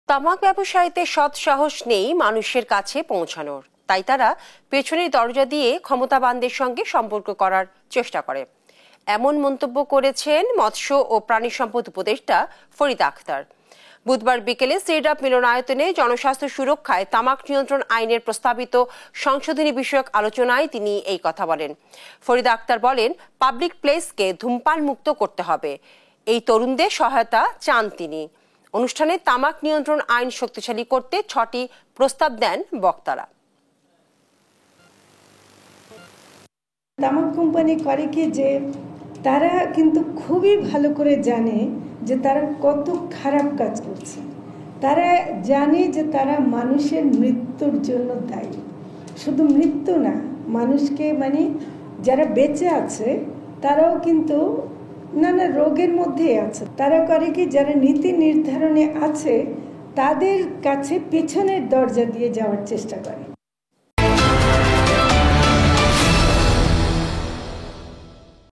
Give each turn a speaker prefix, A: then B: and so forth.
A: তামাক ব্যবসায়ীদের সৎ সাহস নেই মানুষের কাছে পৌঁছানোর, তাই তারা পেছনের দরজা দিয়ে ক্ষমতাবানদের সঙ্গে সম্পর্ক করার চেষ্টা করে। এমন মন্তব্য করেছেন মৎস্য ও প্রাণী সম্পদ উপদেষ্টা ফরিদা আক্তার। বুধবার বিকেলে সিরডাপ মিলনায়তনে জনস্বাস্থ্য সুরক্ষায় তামাক নিয়ন্ত্রণ আইনের প্রস্তাবিত সংশোধনী বিষয়ক আলোচনায় তিনি এই কথা বলেন। ফরিদা আক্তার বলেন, পাবলিক প্লেসকে ধূমপান মুক্ত করতে হবে। এই তরুণদের সহায়তা চান তিনি। অনুষ্ঠানে তামাক নিয়ন্ত্রণ আইন শক্তিশালী করতে 6টি প্রস্তাব দেন বক্তারা।
B: তামাক কোম্পানি করে কি যে তারা কিন্তু খুবই ভালো করে জানে যে তারা কত খারাপ কাজ করছে। তারা জানে যে তারা মানুষের মৃত্যুর জন্য দায়ী। শুধু মৃত্যু না, মানুষকে মানে যারা বেঁচে আছে তারাও কিন্তু নানা রোগের মধ্যে আছে। তারা করে কি যারা নীতি নির্ধারণে আছে তাদের কাছে পেছনের দরজা দিয়ে যাওয়ার চেষ্টা করে।